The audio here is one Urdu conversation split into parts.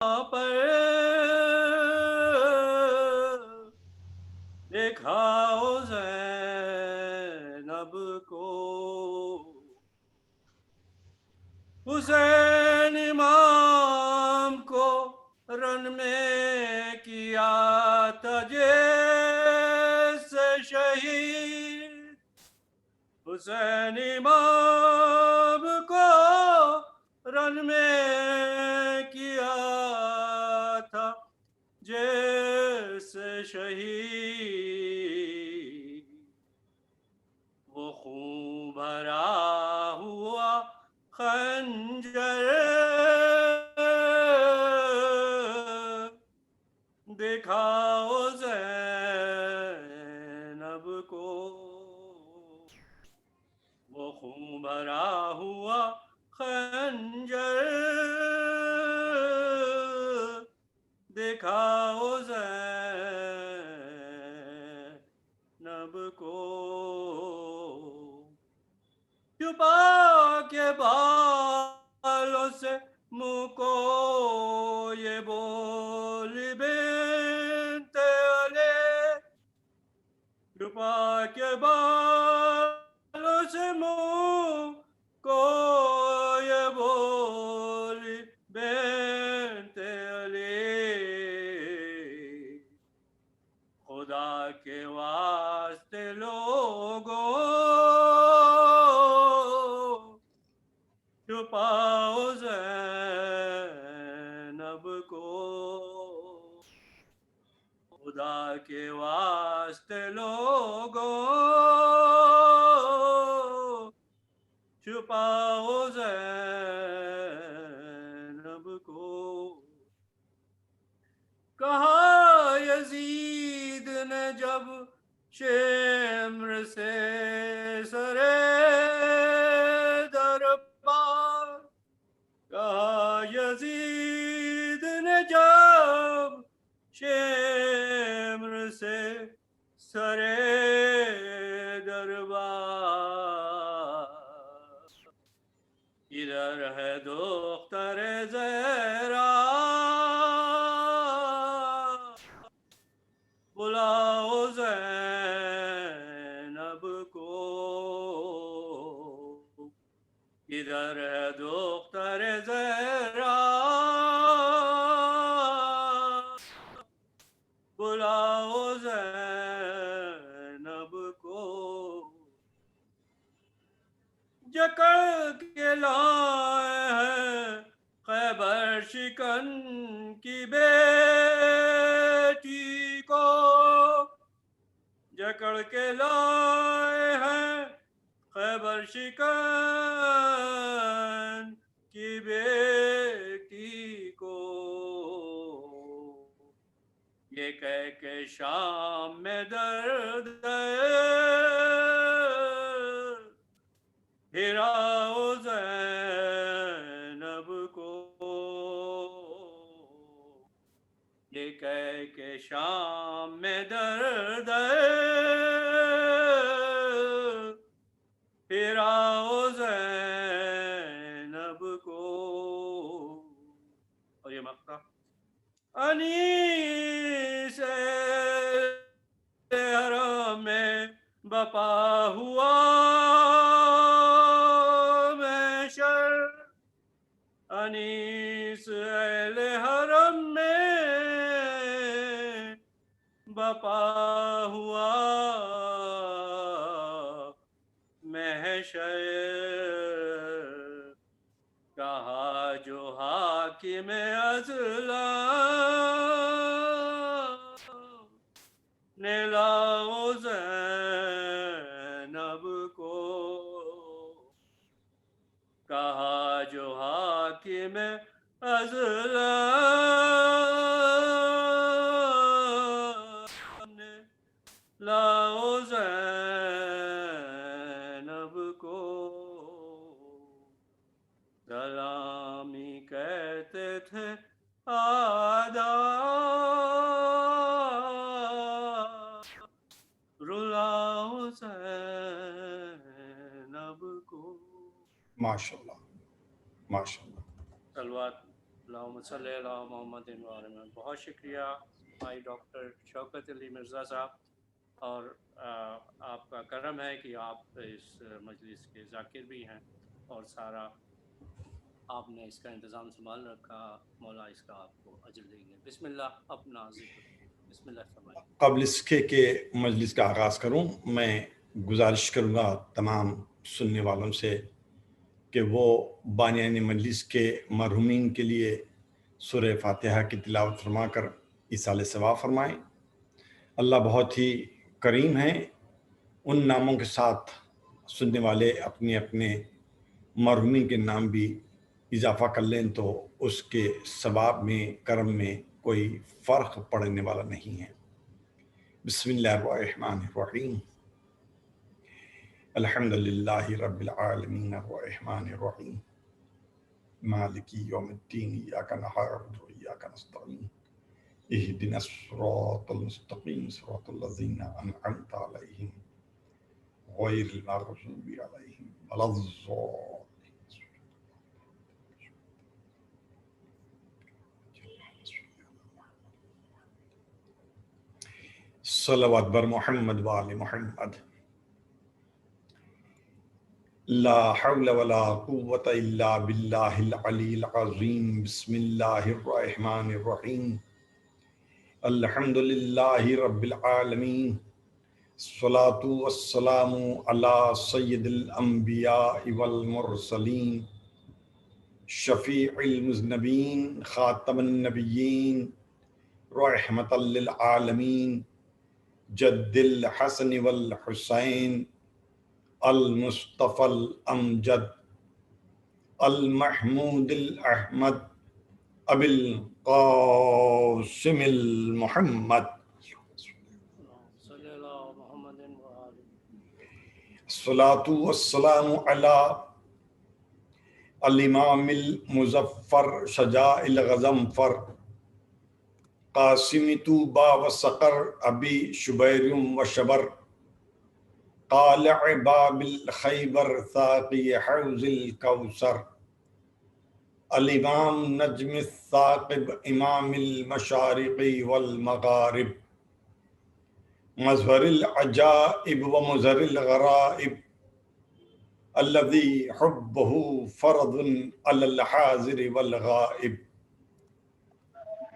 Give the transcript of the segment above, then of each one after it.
پر دیکھا زینب کو، حسین امام کو رن میں کیا تھا جیسے شہید، حسین امام کو رن میں کیا تھا جیسے شہید، وہ خون بھرا ہوا خنجر دکھاؤ زینب کو، وہ خون بھرا ہوا خنجر دکھاؤ زینب کو، چھپا کے بالوں سے منہ کو یہ بولی بنت علی، چھپا کے بالوں سے منہ کو یہ بولی بنت علی، خدا کے واسطے لوگوں چھپاؤ زینب کو، خدا کے واسطے لوگوں چھپاؤ زینب کو، کہا یزید نے جب شمر سے سرے دربار، کہا یزید نے جب شمر سے سرے دربار، ادھر ہے دختر زہرا بلاؤ زینب کو، ادھر ہے دختر زہرا بلاؤ زینب کو، جکڑ کے لائے ہیں خیبر شکن کی بیٹی کو، جکڑ کے لائے ہیں خیبر شکن کی بیٹی کو، یہ کہہ کے شام میں درد ہراؤ زینب کو، یہ کہہ کے شام میں درد ہراؤ زینب کو، اور یہ مقطع انیس حرم میں بپا ہوا محشر، انیس اہل حرم میں بپا ہوا محشر، کہا جو حاکم اظلم نے لاؤ زینب کو، کہا جو حاکم اظلم نے لاؤ زینب کو، سلامی کہتے تھے آداب، رلاؤ زینب کو۔ ماشاء اللہ ماشاء اللہ، صلوات اللہم صلی علی محمد و آل محمد۔ بہت شکریہ بھائی ڈاکٹر شوکت علی مرزا صاحب، اور آپ کا کرم ہے کہ آپ اس مجلس کے ذاکر بھی ہیں، اور سارا آپ نے اس کا انتظام سنبھال رکھا۔ مولا اس کا آپ کو اجر دیں گے۔ بسم اللہ اپنا ذکر، بسم اللہ فرمائیں۔ قبل اس کے مجلس کا آغاز کروں، میں گزارش کروں گا تمام سننے والوں سے کہ وہ بانیان مجلس کے مرحومین کے لیے سورہ فاتحہ کی تلاوت فرما کر ایصال ثواب فرمائیں۔ اللہ بہت ہی کریم ہیں، ان ناموں کے ساتھ سننے والے اپنے اپنے مرحومین کے نام بھی اضافہ کر لیں تو اس کے ثواب میں، کرم میں کوئی فرق پڑنے والا نہیں ہے۔ بسم اللہ الرحمن الرحیم، الحمد للہ رب العالمین الرحمن الرحیم مالک یوم الدین، ایاک نعبد و ایاک نستعین، اہدنا الصراط المستقیم صراط الذین انعمت علیہم غیر المغضوب علیہم ولا الضالین۔ صلوات بر محمد و آل محمد۔ لا حول ولا قوة الا باللہ العلی العظیم۔ بسم اللہ الرحمن الرحیم، الحمد للہ رب العالمین، الصلاة والسلام علی سید الانبیاء والمرسلین، شفیع المذنبین، خاتم النبیین، رحمۃ للعالمین، جد الحسن والحسین، المصطفى الامجد، المحمود الاحمد، ابی القاسم المحمد، صلی اللہ محمد و آل الصلاة والسلام علی الامام المظفر، شجاع الغضنفر، قاسم طوبى وسقر، ابی شبیر و شبر، قالع باب الخیبر، ثاقی حوض الکوثر، الامام نجم الثاقب، امام المشارق والمغارب، مظہر العجائب و مظہر الغرائب، الذي حبه فرض على الحاضر والغائب،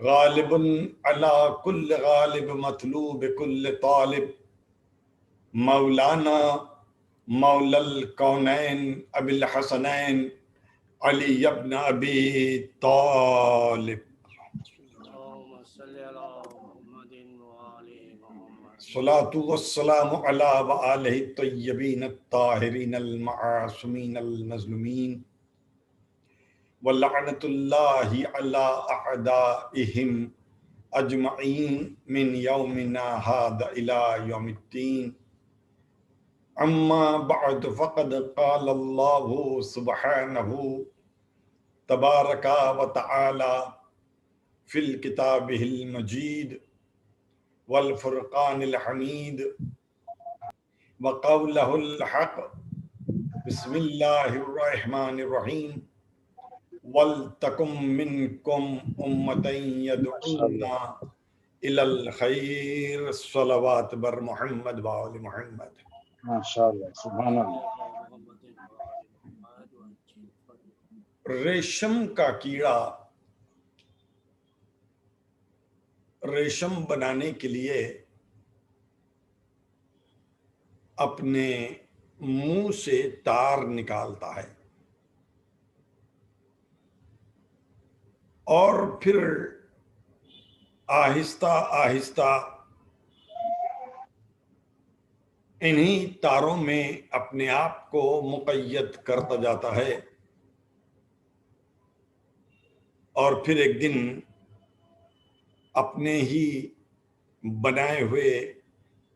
غالب على كل غالب، مطلوب كل طالب، مولانا مولا الکونین، ابی الحسنین علی ابن ابی طالب، اللہم صلی علی محمد و آل محمد۔ صلاة والسلام علی وآلہ الطیبین الطاہرین المعصومین المظلومین، ولعنۃ اللہ علی اعدائہم اجمعین من یومنا ھذا الی یوم الدین۔ اما بعد فقد قال اللہ سبحانہ تبارک و تعالی فی الکتابہ المجید والفرقان الحمید وقولہ الحق۔ بسم اللہ الرحمن الرحیم، وَلْتَكُن مِّنكُمْ أُمَّةٌ يَدْعُونَ إِلَى الْخَيْرِ۔ صلوات بر محمد و آل محمد۔ ماشاءاللہ، سبحان اللہ۔ محمد و آل محمد و عجل فرمائیں۔ ریشم کا کیڑا ریشم بنانے کے لیے اپنے منہ سے تار نکالتا ہے اور پھر آہستہ آہستہ انہی تاروں میں اپنے آپ کو مقید کرتا جاتا ہے، اور پھر ایک دن اپنے ہی بنائے ہوئے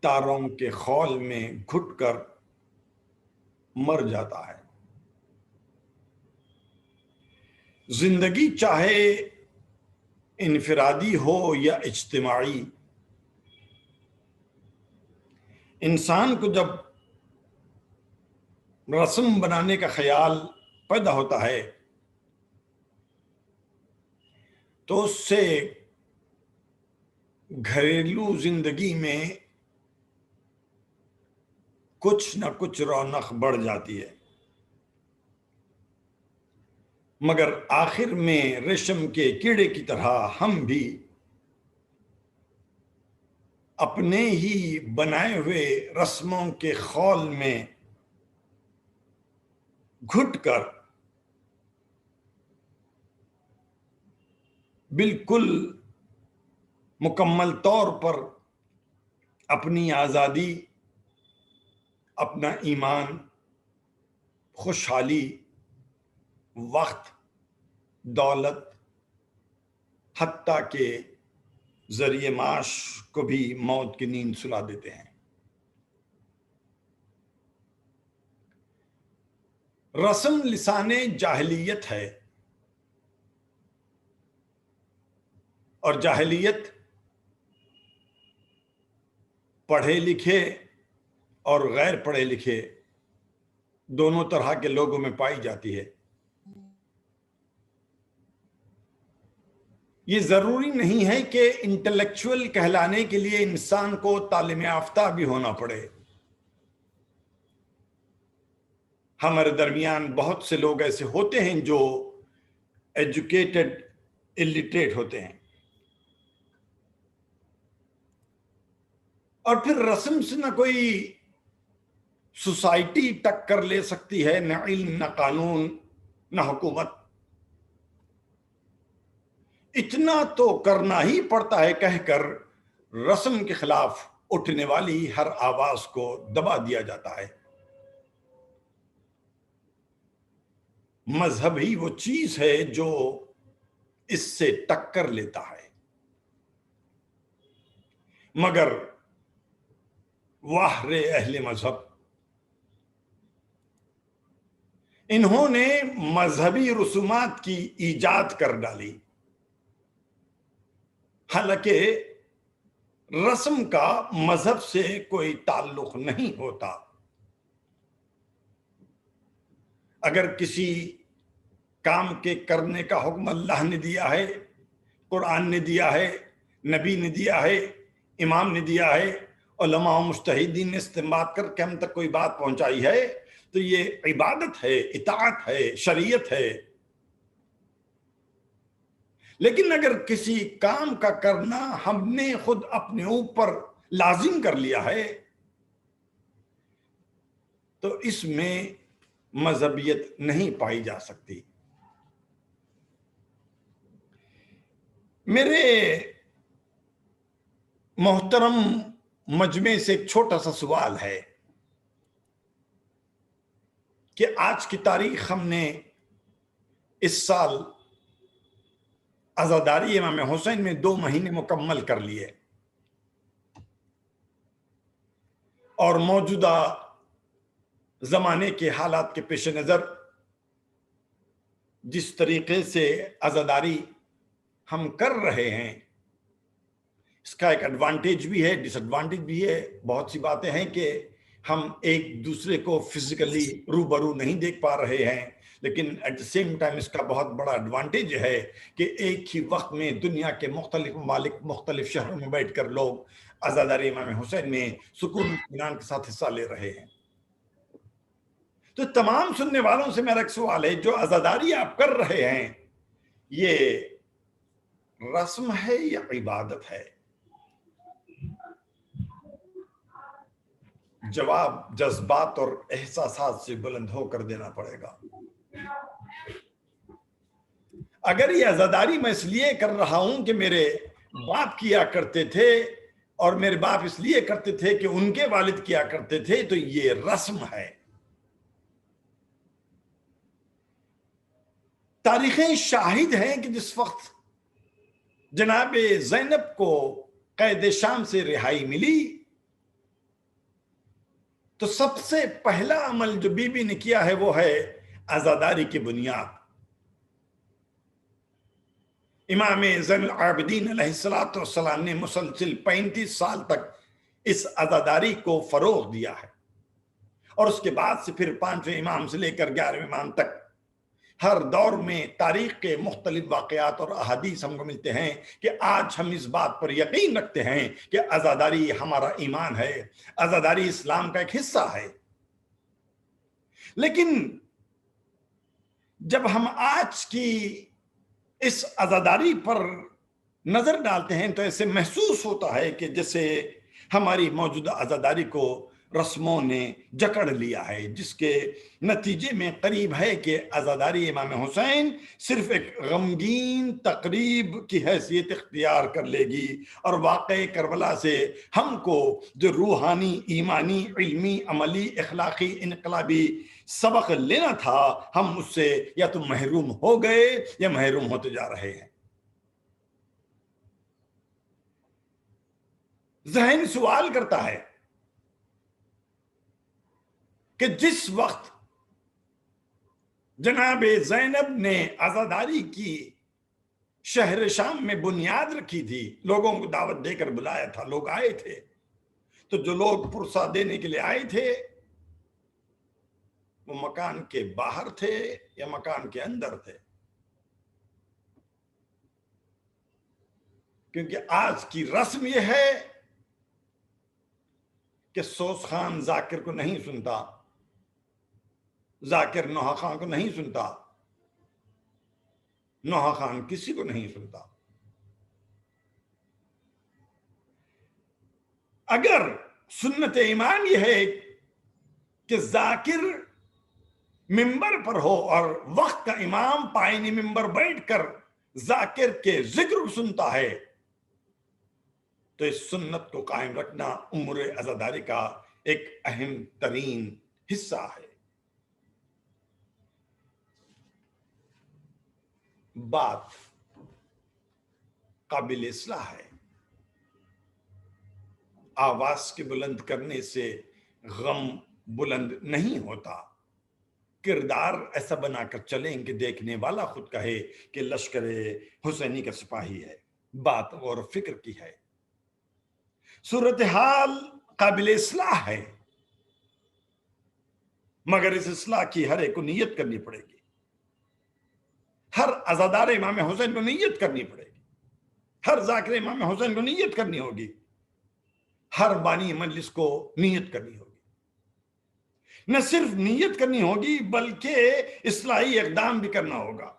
تاروں کے خول میں گھٹ کر مر جاتا ہے۔ زندگی چاہے انفرادی ہو یا اجتماعی، انسان کو جب رسم بنانے کا خیال پیدا ہوتا ہے تو اس سے گھریلو زندگی میں کچھ نہ کچھ رونق بڑھ جاتی ہے، مگر آخر میں ریشم کے کیڑے کی طرح ہم بھی اپنے ہی بنائے ہوئے رسموں کے خول میں گھٹ کر بالکل مکمل طور پر اپنی آزادی، اپنا ایمان، خوشحالی، وقت، دولت، حتیٰ کہ ذریعہ معاش کو بھی موت کی نیند سلا دیتے ہیں۔ رسم لسان جاہلیت ہے، اور جاہلیت پڑھے لکھے اور غیر پڑھے لکھے دونوں طرح کے لوگوں میں پائی جاتی ہے۔ یہ ضروری نہیں ہے کہ انٹلیکچوئل کہلانے کے لیے انسان کو تعلیم یافتہ بھی ہونا پڑے۔ ہمارے درمیان بہت سے لوگ ایسے ہوتے ہیں جو ایجوکیٹڈ الٹریٹ ہوتے ہیں، اور پھر رسم سے نہ کوئی سوسائٹی ٹکر لے سکتی ہے، نہ علم، نہ قانون، نہ حکومت۔ اتنا تو کرنا ہی پڑتا ہے کہہ کر رسم کے خلاف اٹھنے والی ہر آواز کو دبا دیا جاتا ہے۔ مذہب ہی وہ چیز ہے جو اس سے ٹکر لیتا ہے، مگر واہ رے اہل مذہب، انہوں نے مذہبی رسومات کی ایجاد کر ڈالی، حالانکہ رسم کا مذہب سے کوئی تعلق نہیں ہوتا۔ اگر کسی کام کے کرنے کا حکم اللہ نے دیا ہے، قرآن نے دیا ہے، نبی نے دیا ہے، امام نے دیا ہے، علماء و مجتہدین نے استنباط کر کے ہم تک کوئی بات پہنچائی ہے، تو یہ عبادت ہے، اطاعت ہے، شریعت ہے۔ لیکن اگر کسی کام کا کرنا ہم نے خود اپنے اوپر لازم کر لیا ہے تو اس میں مذہبیت نہیں پائی جا سکتی۔ میرے محترم مجمع سے ایک چھوٹا سا سوال ہے کہ آج کی تاریخ ہم نے اس سال عزاداری امام حسین میں 2 مہینے مکمل کر لیے، اور موجودہ زمانے کے حالات کے پیش نظر جس طریقے سے عزاداری ہم کر رہے ہیں، اس کا ایک ایڈوانٹیج بھی ہے، ڈس ایڈوانٹیج بھی ہے۔ بہت سی باتیں ہیں کہ ہم ایک دوسرے کو فزیکلی روبرو نہیں دیکھ پا رہے ہیں، لیکن ایٹ دا سیم ٹائم اس کا بہت بڑا ایڈوانٹیج ہے کہ ایک ہی وقت میں دنیا کے مختلف ممالک، مختلف شہروں میں بیٹھ کر لوگ عزاداری امام حسین میں سکون و اطمینان کے ساتھ حصہ لے رہے ہیں۔ تو تمام سننے والوں سے میرا ایک سوال ہے، جو عزاداری آپ کر رہے ہیں، یہ رسم ہے یا عبادت ہے؟ جواب جذبات اور احساسات سے بلند ہو کر دینا پڑے گا۔ اگر یہ عزاداری میں اس لیے کر رہا ہوں کہ میرے باپ کیا کرتے تھے اور میرے باپ اس لیے کرتے تھے کہ ان کے والد کیا کرتے تھے، تو یہ رسم ہے۔ تاریخیں شاہد ہیں کہ جس وقت جناب زینب کو قید شام سے رہائی ملی تو سب سے پہلا عمل جو بی بی نے کیا ہے وہ ہے عزاداری کی بنیاد۔ امام زین العابدین علیہ السلام نے مسلسل 35 سال تک اس عزاداری کو فروغ دیا ہے، اور اس کے بعد سے پھر 5ویں امام سے لے کر 11ویں امام تک ہر دور میں تاریخ کے مختلف واقعات اور احادیث ہم کو ملتے ہیں کہ آج ہم اس بات پر یقین رکھتے ہیں کہ عزاداری ہمارا ایمان ہے، عزاداری اسلام کا ایک حصہ ہے۔ لیکن جب ہم آج کی اس عزاداری پر نظر ڈالتے ہیں تو ایسے محسوس ہوتا ہے کہ جیسے ہماری موجودہ عزاداری کو رسموں نے جکڑ لیا ہے، جس کے نتیجے میں قریب ہے کہ عزاداری امام حسین صرف ایک غمگین تقریب کی حیثیت اختیار کر لے گی، اور واقع کربلا سے ہم کو جو روحانی، ایمانی، علمی، عملی، اخلاقی، انقلابی سبق لینا تھا، ہم اس سے یا تو محروم ہو گئے یا محروم ہوتے جا رہے ہیں۔ ذہن سوال کرتا ہے کہ جس وقت جناب زینب نے عزاداری کی شہر شام میں بنیاد رکھی تھی، لوگوں کو دعوت دے کر بلایا تھا، لوگ آئے تھے، تو جو لوگ پرسہ دینے کے لیے آئے تھے وہ مکان کے باہر تھے یا مکان کے اندر تھے؟ کیونکہ آج کی رسم یہ ہے کہ سوس خان ذاکر کو نہیں سنتا، ذاکر نوحہ خان کو نہیں سنتا، نوحہ خان کسی کو نہیں سنتا۔ اگر سنت ایمان یہ ہے کہ ذاکر ممبر پر ہو اور وقت کا امام پائنی ممبر بیٹھ کر ذاکر کے ذکر سنتا ہے، تو اس سنت کو قائم رکھنا امور عزاداری کا ایک اہم ترین حصہ ہے۔ بات قابل اصلاح ہے۔ آواز کے بلند کرنے سے غم بلند نہیں ہوتا۔ کردار ایسا بنا کر چلیں کہ دیکھنے والا خود کہے کہ لشکر حسینی کا سپاہی ہے۔ بات غور و فکر کی ہے۔ صورتحال قابل اصلاح ہے، مگر اس اصلاح کی ہر ایک کو نیت کرنی پڑے گی۔ ہر عزادار امام حسین کو نیت کرنی پڑے گی، ہر ذاکر امام حسین کو نیت کرنی ہوگی، ہر بانی مجلس کو نیت کرنی ہوگی۔ نہ صرف نیت کرنی ہوگی بلکہ اصلاحی اقدام بھی کرنا ہوگا۔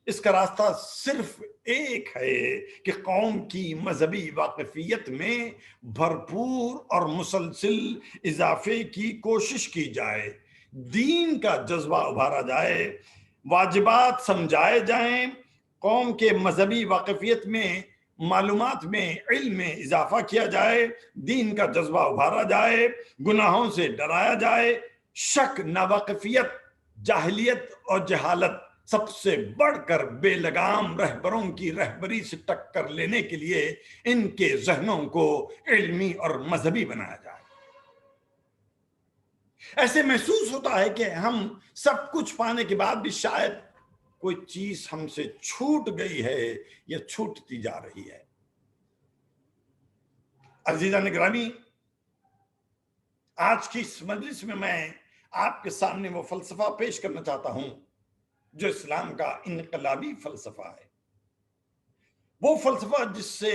اس کا راستہ صرف ایک ہے کہ قوم کی مذہبی واقفیت میں بھرپور اور مسلسل اضافے کی کوشش کی جائے، دین کا جذبہ ابھارا جائے، واجبات سمجھائے جائیں، قوم کے مذہبی واقفیت میں، معلومات میں، علم میں اضافہ کیا جائے، دین کا جذبہ ابھارا جائے، گناہوں سے ڈرایا جائے۔ شک، ناواقفیت، جاہلیت اور جہالت سب سے بڑھ کر بے لگام رہبروں کی رہبری سے ٹکر لینے کے لیے ان کے ذہنوں کو علمی اور مذہبی بنایا جائے۔ ایسے محسوس ہوتا ہے کہ ہم سب کچھ پانے کے بعد بھی شاید کوئی چیز ہم سے چھوٹ گئی ہے یا چھوٹتی جا رہی ہے۔ عزیزان گرامی، آج کی اس مجلس میں آپ کے سامنے وہ فلسفہ پیش کرنا چاہتا ہوں جو اسلام کا انقلابی فلسفہ ہے، وہ فلسفہ جس سے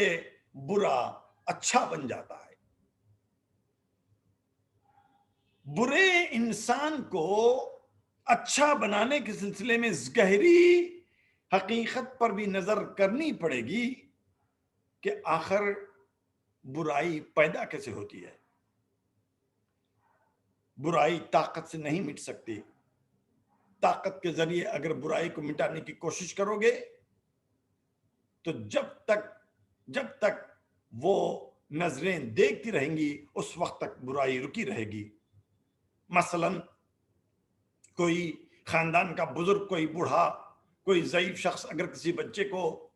برا اچھا بن جاتا ہے، برے انسان کو اچھا بنانے کے سلسلے میں گہری حقیقت پر بھی نظر کرنی پڑے گی کہ آخر برائی پیدا کیسے ہوتی ہے۔ برائی طاقت سے نہیں مٹ سکتی۔ طاقت کے ذریعے اگر برائی کو مٹانے کی کوشش کرو گے تو جب تک وہ نظریں دیکھتی رہیں گی اس وقت تک برائی رکی رہے گی۔ مثلا کوئی خاندان کا بزرگ، کوئی بوڑھا، کوئی ضعیف شخص اگر کسی بچے کو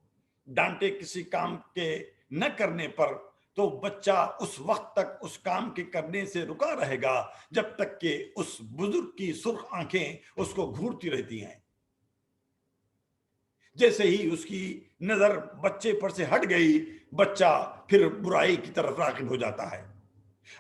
ڈانٹے کسی کام کے نہ کرنے پر، تو بچہ اس وقت تک اس کام کے کرنے سے رکا رہے گا جب تک کہ اس بزرگ کی سرخ آنکھیں اس کو گھورتی رہتی ہیں۔ جیسے ہی اس کی نظر بچے پر سے ہٹ گئی، بچہ پھر برائی کی طرف راغب ہو جاتا ہے۔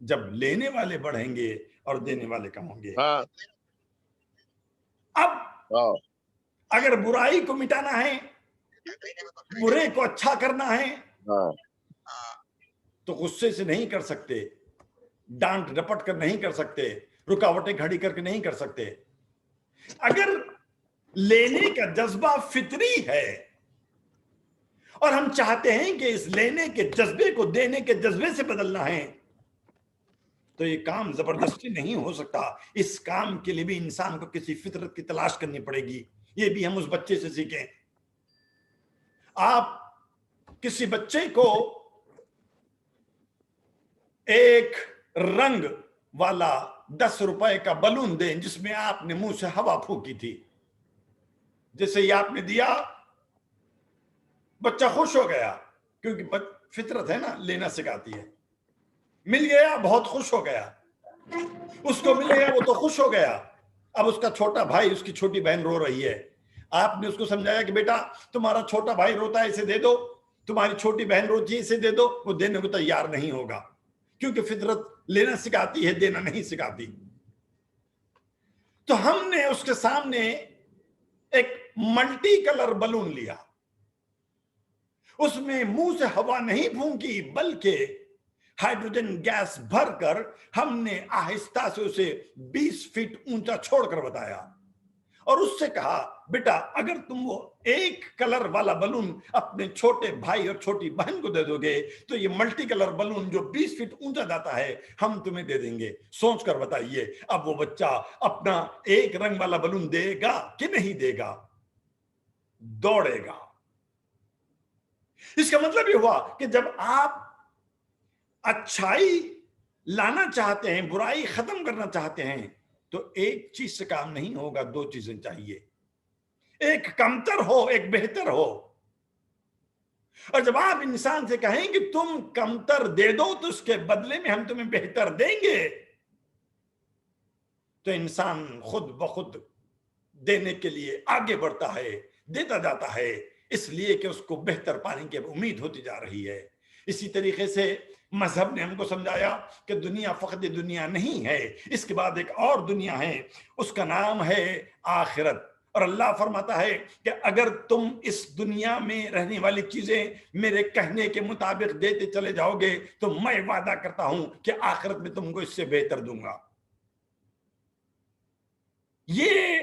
جب لینے والے بڑھیں گے اور دینے والے کم ہوں گے. ہاں اب ہاں اگر برائی کو مٹانا ہے, برے کو اچھا کرنا ہے, ہاں تو غصے سے نہیں کر سکتے, ڈانٹ ڈپٹ کر نہیں کر سکتے, رکاوٹیں کھڑی کر کے نہیں کر سکتے. اگر لینے کا جذبہ فطری ہے اور ہم چاہتے ہیں کہ اس لینے کے جذبے کو دینے کے جذبے سے بدلنا ہے, تو یہ کام زبردستی نہیں ہو سکتا. اس کام کے لیے بھی انسان کو کسی فطرت کی تلاش کرنی پڑے گی. یہ بھی ہم اس بچے سے سیکھیں. آپ کسی بچے کو ایک رنگ والا 10 روپے کا بلون دیں جس میں آپ نے منہ سے ہوا پھونکی تھی, جیسے یہ آپ نے دیا, بچہ خوش ہو گیا, کیونکہ فطرت ہے نا, لینا سکھاتی ہے. مل گیا, بہت خوش ہو گیا. اس کو مل گیا, وہ تو خوش ہو گیا. اب اس کا چھوٹا بھائی, اس کی چھوٹی بہن رو رہی ہے. آپ نے اس کو سمجھایا کہ بیٹا تمہارا چھوٹا بھائی روتا ہے, اسے دے دو. تمہاری چھوٹی بہن روتی ہے, اسے دے دو. وہ دینے کو تیار نہیں ہوگا, کیونکہ فطرت لینا سکھاتی ہے, دینا نہیں سکھاتی. تو ہم نے اس کے سامنے ایک ملٹی کلر بلون لیا, اس میں منہ سے ہوا نہیں پھونکی بلکہ ہائیڈروجن گیس بھر کر ہم نے آہستہ سے اسے 20 فٹ اونچا چھوڑ کر بتایا, اور اس سے کہا بیٹا اگر تم وہ ایک کلر والا بلون اپنے چھوٹے بھائی اور چھوٹی بہن کو دے دو گے تو یہ ملٹی کلر بلون جو 20 فٹ اونچا جاتا ہے ہم تمہیں دے دیں گے. سوچ کر بتائیے, اب وہ بچہ اپنا ایک رنگ والا بلون دے گا کہ نہیں دے گا؟ دوڑے گا. اس کا مطلب یہ ہوا کہ جب آپ اچھائی لانا چاہتے ہیں, برائی ختم کرنا چاہتے ہیں, تو ایک چیز سے کام نہیں ہوگا, 2 چیزیں چاہیے. ایک کمتر ہو, ایک بہتر ہو. اور جب آپ انسان سے کہیں کہ تم کمتر دے دو تو اس کے بدلے میں ہم تمہیں بہتر دیں گے, تو انسان خود بخود دینے کے لیے آگے بڑھتا ہے, دیتا جاتا ہے, اس لیے کہ اس کو بہتر پانے کی امید ہوتی جا رہی ہے. اسی طریقے سے مذہب نے ہم کو سمجھایا کہ دنیا فقط دنیا نہیں ہے, اس کے بعد ایک اور دنیا ہے, اس کا نام ہے آخرت. اور اللہ فرماتا ہے کہ اگر تم اس دنیا میں رہنے والی چیزیں میرے کہنے کے مطابق دیتے چلے جاؤ گے تو میں وعدہ کرتا ہوں کہ آخرت میں تم کو اس سے بہتر دوں گا. یہ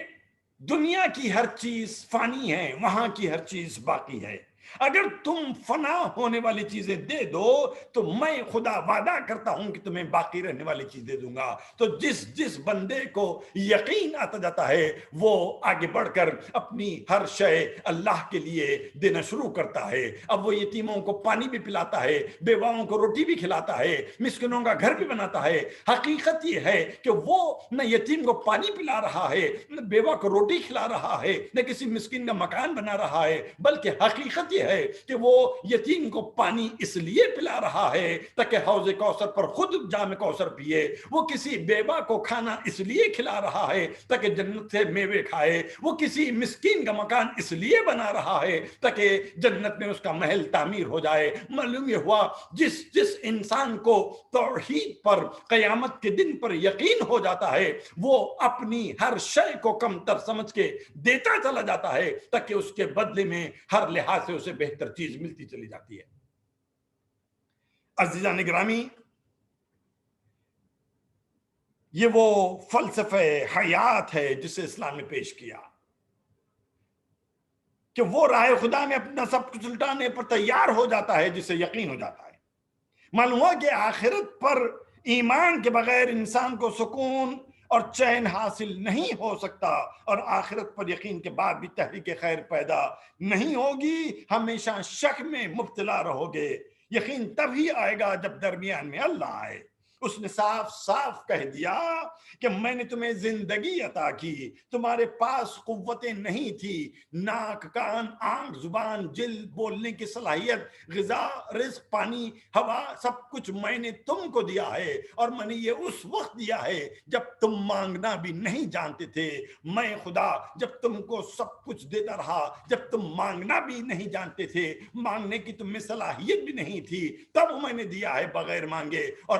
دنیا کی ہر چیز فانی ہے, وہاں کی ہر چیز باقی ہے. اگر تم فنا ہونے والی چیزیں دے دو تو میں خدا وعدہ کرتا ہوں کہ تمہیں باقی رہنے والی چیز دے دوں گا. تو جس بندے کو یقین آتا جاتا ہے وہ آگے بڑھ کر اپنی ہر شے اللہ کے لیے دینا شروع کرتا ہے. اب وہ یتیموں کو پانی بھی پلاتا ہے, بیواؤں کو روٹی بھی کھلاتا ہے, مسکینوں کا گھر بھی بناتا ہے. حقیقت یہ ہے کہ وہ نہ یتیم کو پانی پلا رہا ہے, نہ بیوہ کو روٹی کھلا رہا ہے, نہ کسی مسکین کا مکان بنا رہا ہے, بلکہ حقیقت یہ ہے کہ وہ یتیم کو پانی اس لیے پلا رہا ہے تاکہ حوض کوثر پر خود جام کوثر پیے. وہ کسی بیوہ کو کھانا اس لیے کھلا رہا ہے تاکہ جنت سے میوے کھائے. وہ کسی مسکین کا مکان اس لیے بنا رہا ہے تاکہ جنت میں اس کا محل تعمیر ہو جائے. معلوم یہ ہوا جس انسان کو توحید پر قیامت کے دن پر یقین ہو جاتا ہے وہ اپنی ہر شے کو کم تر سمجھ کے دیتا چلا جاتا ہے تاکہ اس کے بدلے میں ہر لحاظ سے اسے بہتر چیز ملتی چلی جاتی ہے. عزیزان گرامی, یہ وہ فلسفہ حیات ہے جسے اسلام نے پیش کیا کہ وہ راہ خدا میں اپنا سب کچھ لٹانے پر تیار ہو جاتا ہے جسے یقین ہو جاتا ہے. معلوم ہوا کہ آخرت پر ایمان کے بغیر انسان کو سکون اور چین حاصل نہیں ہو سکتا, اور آخرت پر یقین کے بعد بھی تحریک خیر پیدا نہیں ہوگی. ہمیشہ شک میں مبتلا رہو گے. یقین تبھی آئے گا جب درمیان میں اللہ آئے. اس نے صاف صاف کہہ دیا کہ میں نے تمہیں زندگی عطا کی, تمہارے پاس قوتیں نہیں تھی, ناک, کان, آنکھ, زبان, جلد, بولنے کی صلاحیت, غذا, رزق, پانی, ہوا, سب کچھ میں نے تم کو دیا ہے. اور میں نے یہ اس وقت دیا ہے جب تم مانگنا بھی نہیں جانتے تھے. میں خدا جب تم کو سب کچھ دیتا رہا, جب تم مانگنا بھی نہیں جانتے تھے, مانگنے کی تم میں صلاحیت بھی نہیں تھی, تب میں نے دیا ہے بغیر مانگے. اور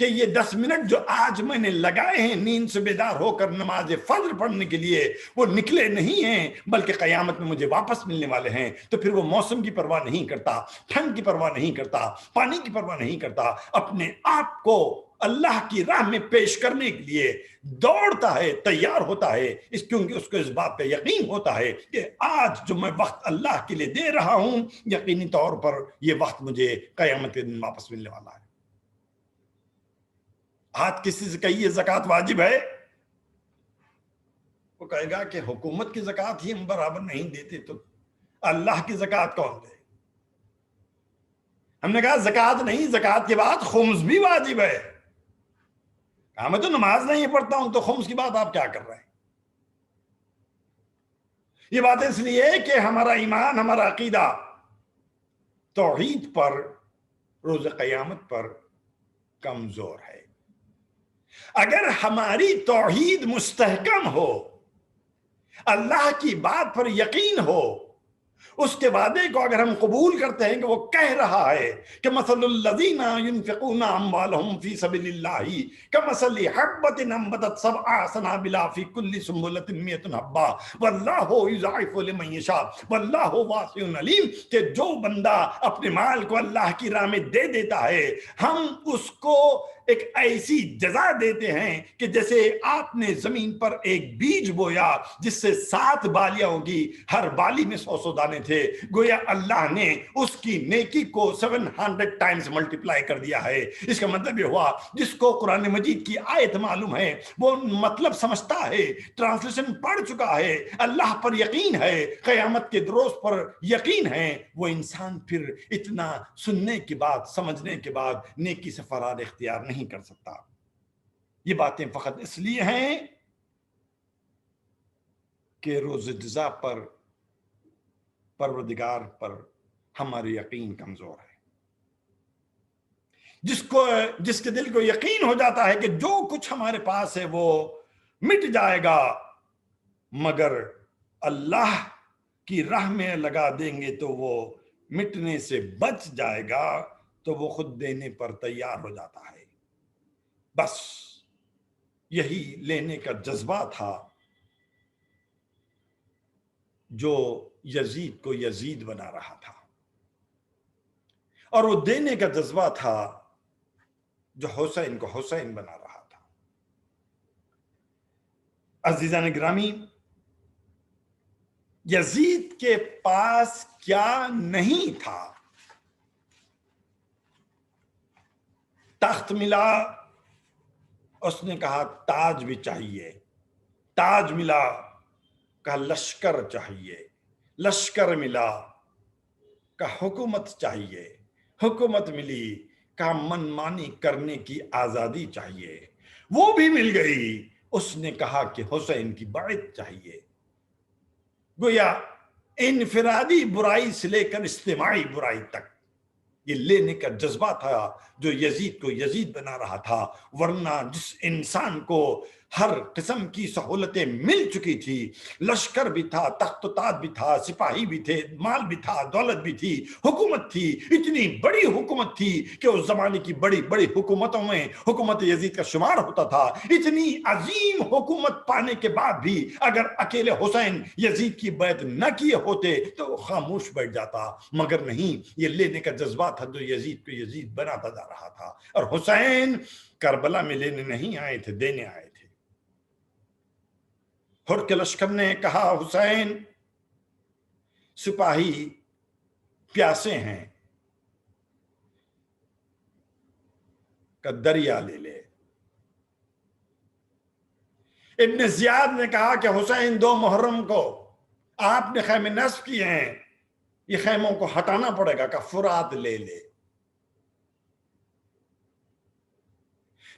کہ یہ 10 منٹ جو آج میں نے لگائے ہیں نیند سے بیدار ہو کر نماز فجر پڑھنے کے لیے، وہ نکلے نہیں ہیں بلکہ قیامت میں مجھے واپس ملنے والے ہیں. تو پھر وہ موسم کی پرواہ نہیں کرتا، ٹھنڈ کی پرواہ نہیں کرتا، پانی کی پرواہ نہیں کرتا، اپنے آپ کو اللہ کی راہ میں پیش کرنے کے لیے دوڑتا ہے، تیار ہوتا ہے، کیونکہ اس کو اس بات پہ یقین ہوتا ہے کہ آج جو میں وقت اللہ کے لیے دے رہا ہوں، یقینی طور پر یہ وقت مجھے قیامت کے دن واپس ملنے والا ہے. آج کسی سے کہیے زکوٰۃ واجب ہے، وہ کہے گا کہ حکومت کی زکوٰۃ ہی ہم برابر نہیں دیتے تو اللہ کی زکوٰۃ کون دے؟ ہم نے کہا زکوٰۃ نہیں، زکوٰۃ کے بعد خمس بھی واجب ہے. کہا میں تو نماز نہیں پڑھتا ہوں، تو خمس کی بات آپ کیا کر رہے ہیں؟ یہ بات اس لیے کہ ہمارا ایمان، ہمارا عقیدہ توحید پر، روز قیامت پر کمزور ہے. اگر ہماری توحید مستحکم ہو، اللہ کی بات پر یقین ہو، اس کے وعدے کو اگر ہم قبول کرتے ہیں کہ وہ کہہ رہا ہے کہ مثل الذین ينفقون اموالهم فی سبیل اللہ کمثل حبۃ انبتت سبع سنابل فی کل سنبلۃ مئۃ حبہ واللہ یضاعف لمن یشاء واللہ واسع علیم. کہ جو بندہ اپنے مال کو اللہ کی راہ میں دے دیتا ہے، ہم اس کو ایک ایسی جزا دیتے ہیں کہ جیسے آپ نے زمین پر ایک بیج بویا جس سے 7 بالیاں ہوگی، ہر بالی میں 100 دانے تھے، گویا اللہ نے اس کی نیکی کو 700 ٹائمز ملٹیپلائی کر دیا ہے. اس کا مطلب یہ ہوا جس کو قرآن مجید کی آیت معلوم ہے، وہ مطلب سمجھتا ہے، ٹرانسلیشن پڑھ چکا ہے، اللہ پر یقین ہے، قیامت کے روز پر یقین ہے، وہ انسان پھر اتنا سننے کے بعد، سمجھنے کے بعد نیکی سے فرار اختیار نہیں کر سکتا. یہ باتیں فقط اس لیے ہیں کہ روز جزا پر، پروردگار پر ہماری یقین کمزور ہے. جس کے دل کو یقین ہو جاتا ہے کہ جو کچھ ہمارے پاس ہے وہ مٹ جائے گا، مگر اللہ کی راہ میں لگا دیں گے تو وہ مٹنے سے بچ جائے گا، تو وہ خود دینے پر تیار ہو جاتا ہے. بس یہی لینے کا جذبہ تھا جو یزید کو یزید بنا رہا تھا، اور وہ دینے کا جذبہ تھا جو حسین کو حسین بنا رہا تھا. عزیزان گرامی، یزید کے پاس کیا نہیں تھا؟ تخت ملا، اس نے کہا تاج بھی چاہیے. تاج ملا، کہا لشکر چاہیے. لشکر ملا، کہا حکومت چاہیے. حکومت ملی، کہا من مانی کرنے کی آزادی چاہیے. وہ بھی مل گئی. اس نے کہا کہ حسین کی بیعت چاہیے. گویا انفرادی برائی سے لے کر اجتماعی برائی تک یہ لینے کا جذبہ تھا جو یزید کو یزید بنا رہا تھا. ورنہ جس انسان کو ہر قسم کی سہولتیں مل چکی تھی، لشکر بھی تھا، تخت و تاج بھی تھا، سپاہی بھی تھے، مال بھی تھا، دولت بھی تھی، حکومت تھی، اتنی بڑی حکومت تھی کہ اس زمانے کی بڑی بڑی حکومتوں میں حکومت یزید کا شمار ہوتا تھا. اتنی عظیم حکومت پانے کے بعد بھی اگر اکیلے حسین یزید کی بیعت نہ کیے ہوتے تو وہ خاموش بیٹھ جاتا. مگر نہیں، یہ لینے کا جذبہ تھا جو یزید کو یزید بناتا جا رہا تھا. اور حسین کربلا میں لینے نہیں آئے تھے، دینے آئے تھے. ہر کے لشکر نے کہا حسین سپاہی پیاسے ہیں، کہ دریا لے لے. ابن زیاد نے کہا کہ حسین 2 محرم کو آپ نے خیمے نصب کیے ہیں، یہ خیموں کو ہٹانا پڑے گا، کہ فرات لے لے.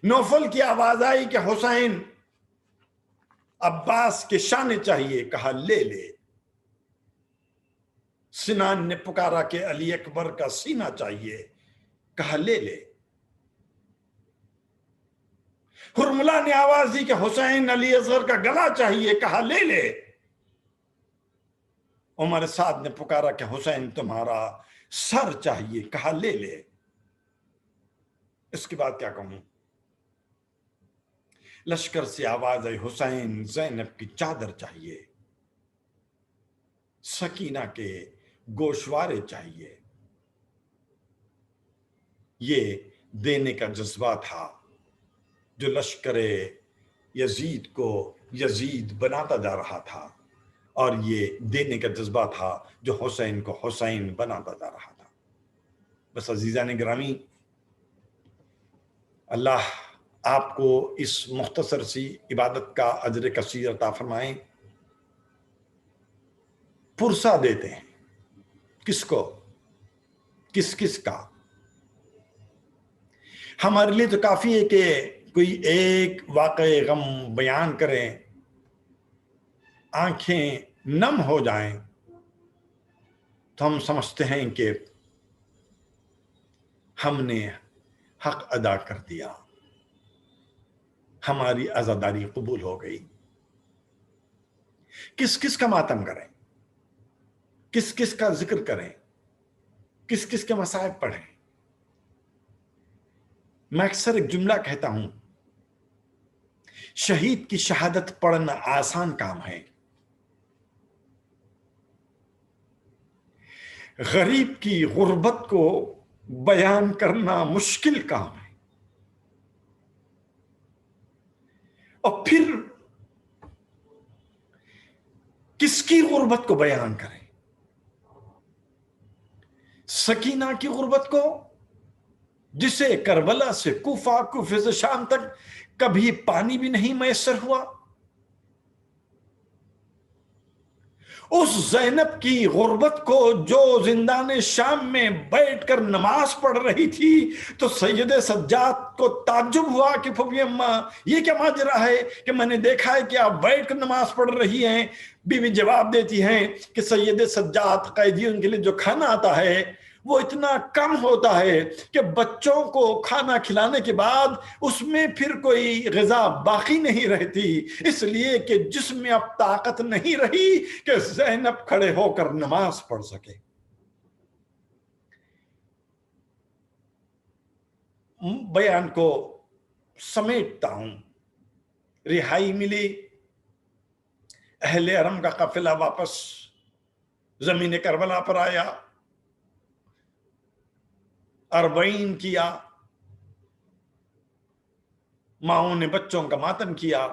نوفل کی آواز آئی کہ حسین عباس کے شانے چاہیے، کہا لے لے. سنان نے پکارا کہ علی اکبر کا سینہ چاہیے، کہا لے لے. ہرملا نے آواز دی کہ حسین علی اصغر کا گلا چاہیے، کہا لے لے. عمر سعد نے پکارا کہ حسین تمہارا سر چاہیے، کہا لے لے. اس کے بعد کیا کہوں؟ لشکر سے آواز ہے حسین زینب کی چادر چاہیے، سکینہ کے گوشوارے چاہیے۔ یہ دینے کا جذبہ تھا جو لشکر یزید کو یزید بناتا جا رہا تھا، اور یہ دینے کا جذبہ تھا جو حسین کو حسین بناتا جا رہا تھا۔ بس عزیزان گرامی، اللہ آپ کو اس مختصر سی عبادت کا اجر کثیر عطا فرمائیں۔ پرسہ دیتے ہیں کس کو؟ کس کا؟ ہمارے لیے تو کافی ہے کہ کوئی ایک واقع غم بیان کریں، آنکھیں نم ہو جائیں تو ہم سمجھتے ہیں کہ ہم نے حق ادا کر دیا، ہماری عزاداری قبول ہو گئی۔ کس کا ماتم کریں، کس کا ذکر کریں، کس کے مصائب پڑھیں؟ میں اکثر ایک جملہ کہتا ہوں، شہید کی شہادت پڑھنا آسان کام ہے، غریب کی غربت کو بیان کرنا مشکل کام ہے۔ اور پھر کس کی غربت کو بیان کریں؟ سکینہ کی غربت کو، جسے کربلا سے کوفہ، کوفے سے شام تک کبھی پانی بھی نہیں میسر ہوا۔ اس زینب کی غربت کو جو زندان شام میں بیٹھ کر نماز پڑھ رہی تھی تو سید سجاد کو تعجب ہوا کہ پھوپھی اماں یہ کیا ماجرا ہے کہ میں نے دیکھا ہے کہ آپ بیٹھ کر نماز پڑھ رہی ہیں۔ بیوی جواب دیتی ہیں کہ سید سجاد قیدیوں کے لیے جو کھانا آتا ہے وہ اتنا کم ہوتا ہے کہ بچوں کو کھانا کھلانے کے بعد اس میں پھر کوئی غذا باقی نہیں رہتی، اس لیے کہ جسم میں اب طاقت نہیں رہی کہ زینب کھڑے ہو کر نماز پڑھ سکے۔ بیان کو سمیٹتا ہوں، رہائی ملی، اہل حرم کا قافلہ واپس زمین کربلا پر آیا، 40 کیا، ماؤں نے بچوں کا ماتم کیا،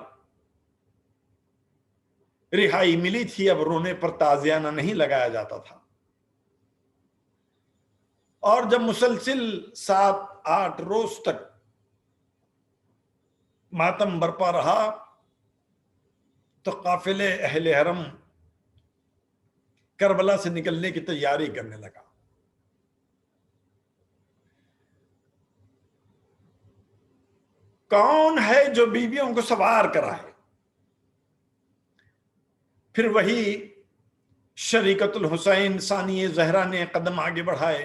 رہائی ملی تھی، اب رونے پر تازیانہ نہیں لگایا جاتا تھا۔ اور جب مسلسل 7-8 روز تک ماتم برپا رہا تو قافلے اہل حرم کربلا سے نکلنے کی تیاری کرنے لگا۔ کون ہے جو بیویوں کو سوار کرائے؟ پھر وہی شریکت الحسین ثانی زہرا نے قدم آگے بڑھائے،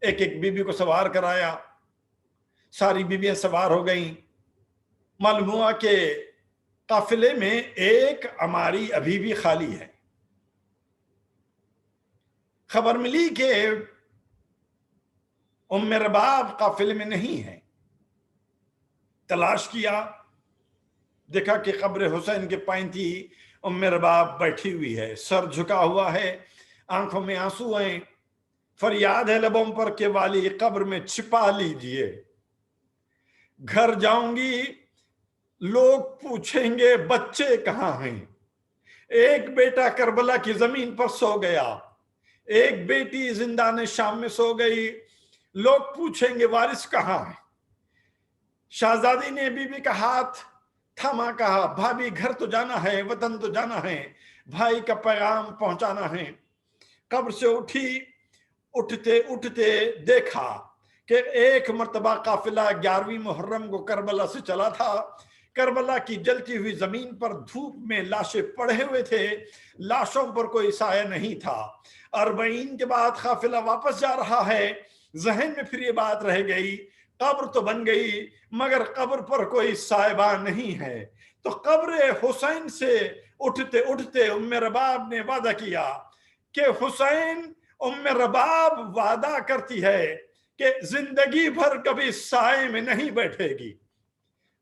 ایک ایک بیوی کو سوار کرایا، ساری بیویاں سوار ہو گئیں۔ معلوم ہوا کہ قافلے میں ایک عماری ابھی بھی خالی ہے۔ خبر ملی کہ ام رباب قافلے میں نہیں ہے، تلاش کیا، دیکھا کہ قبر حسین کے پائنتی ام رباب بیٹھی ہوئی ہے، سر جھکا ہوا ہے، آنکھوں میں آنسو ہیں، فریاد ہے لبوں پر کہ والی قبر میں چھپا لیجئے، گھر جاؤں گی لوگ پوچھیں گے بچے کہاں ہیں۔ ایک بیٹا کربلا کی زمین پر سو گیا، ایک بیٹی زندان شام میں سو گئی، لوگ پوچھیں گے وارث کہاں ہے۔ شہزادی نے بی بی کا ہاتھ تھاما، کہا بھابھی گھر تو جانا ہے، وطن تو جانا ہے، بھائی کا پیغام پہنچانا ہے۔ قبر سے اٹھی، اٹھتے اٹھتے دیکھا کہ ایک مرتبہ قافلہ 11ویں محرم کو کربلا سے چلا تھا، کربلا کی جلتی ہوئی زمین پر دھوپ میں لاشیں پڑے ہوئے تھے، لاشوں پر کوئی سایہ نہیں تھا۔ 40 کے بعد قافلہ واپس جا رہا ہے، ذہن میں پھر یہ بات رہ گئی، قبر تو بن گئی مگر قبر پر کوئی سائبہ نہیں ہے۔ تو قبر حسین سے اٹھتے اٹھتے ام رباب نے وعدہ کیا کہ حسین، ام رباب وعدہ کرتی ہے کہ زندگی بھر کبھی سائے میں نہیں بیٹھے گی۔